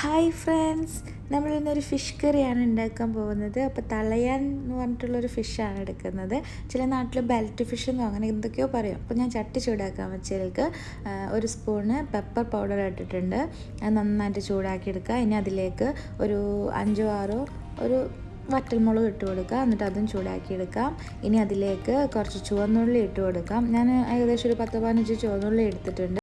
Hi friends, നമ്മളിന്നൊരു fish കറിയാണ് ഉണ്ടാക്കാൻ പോകുന്നത്. അപ്പോൾ തളയാൻ എന്ന് പറഞ്ഞിട്ടുള്ളൊരു ഫിഷാണ് എടുക്കുന്നത്. ചില നാട്ടിൽ ബെൽറ്റ് ഫിഷ് എന്നോ അങ്ങനെ എന്തൊക്കെയോ പറയും. അപ്പോൾ ഞാൻ ചട്ടി ചൂടാക്കാൻ വെച്ചതിലേക്ക് ഒരു സ്പൂണ് പെപ്പർ പൗഡർ ഇട്ടിട്ടുണ്ട്. അത് നന്നായിട്ട് ചൂടാക്കി എടുക്കുക. ഇനി അതിലേക്ക് ഒരു 5-6 ഒരു വറ്റൽമുളക് ഇട്ട് കൊടുക്കുക. എന്നിട്ട് അതും ചൂടാക്കി എടുക്കാം. ഇനി അതിലേക്ക് കുറച്ച് ചുവന്നുള്ളി ഇട്ട് കൊടുക്കാം. ഞാൻ ഏകദേശം ഒരു 10-15 ചുവന്നുള്ളി എടുത്തിട്ടുണ്ട്.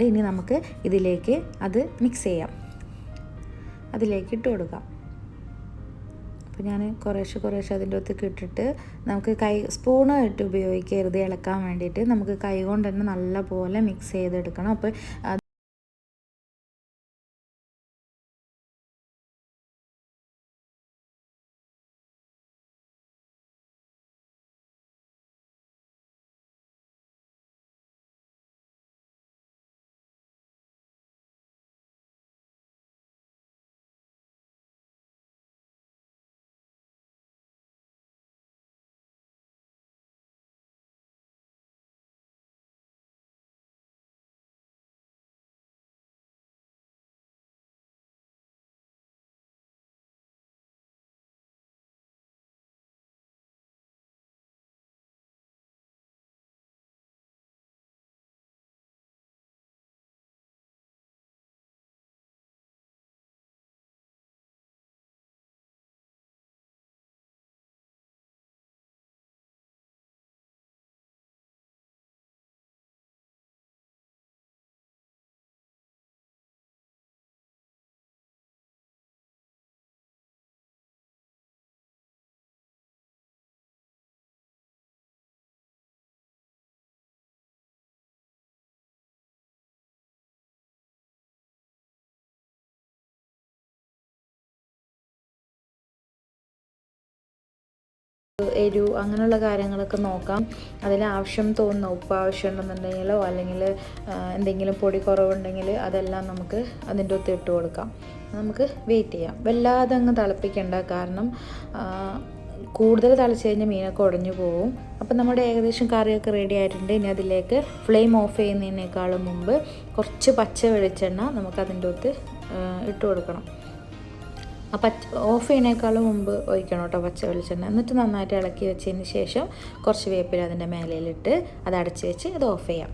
ഇനി നമുക്ക് ഇതിലേക്ക് അത് മിക്സ് ചെയ്യാം. അതിലേക്ക് ഇട്ട് കൊടുക്കാം. അപ്പോൾ ഞാൻ കുറേശ്ശെ അതിൻ്റെ ഒത്തേക്ക് ഇട്ടിട്ട് നമുക്ക് സ്പൂണ് ഇട്ട് ഉപയോഗിക്കരുത് ഇളക്കാൻ വേണ്ടിയിട്ട്. നമുക്ക് കൈ കൊണ്ട് തന്നെ നല്ലപോലെ മിക്സ് ചെയ്തെടുക്കണം. അപ്പോൾ എരിവ് അങ്ങനെയുള്ള കാര്യങ്ങളൊക്കെ നോക്കാം. അതിൽ ആവശ്യം തോന്നുന്ന ഉപ്പ് ആവശ്യമുണ്ടെന്നുണ്ടെങ്കിലോ അല്ലെങ്കിൽ എന്തെങ്കിലും പൊടി കുറവുണ്ടെങ്കിൽ അതെല്ലാം നമുക്ക് അതിൻ്റെ ഒത്ത് ഇട്ട് കൊടുക്കാം. നമുക്ക് വെയിറ്റ് ചെയ്യാം. വല്ലാതെ അങ്ങ് തിളപ്പിക്കേണ്ട, കാരണം കൂടുതൽ തിളച്ച് കഴിഞ്ഞാൽ മീനൊക്കെ ഉടഞ്ഞു പോകും. അപ്പം നമ്മുടെ ഏകദേശം കറിയൊക്കെ റെഡി ആയിട്ടുണ്ട്. ഇനി അതിലേക്ക് ഫ്ലെയിം ഓഫ് ചെയ്യുന്നതിനേക്കാളും മുമ്പ് കുറച്ച് പച്ച വെളിച്ചെണ്ണ നമുക്കതിൻ്റെ ഒത്ത് ഇട്ട് കൊടുക്കണം. ഓഫ് ചെയ്യുന്നതിനേക്കാളും മുമ്പ് ഒഴിക്കണം കേട്ടോ പച്ച വെളിച്ചെണ്ണ. എന്നിട്ട് നന്നായിട്ട് ഇളക്കി വെച്ചതിന് ശേഷം കുറച്ച് വേപ്പില അതിൻ്റെ മേലയിലിട്ട് അത് അടച്ച് വെച്ച് അത് ഓഫ് ചെയ്യാം.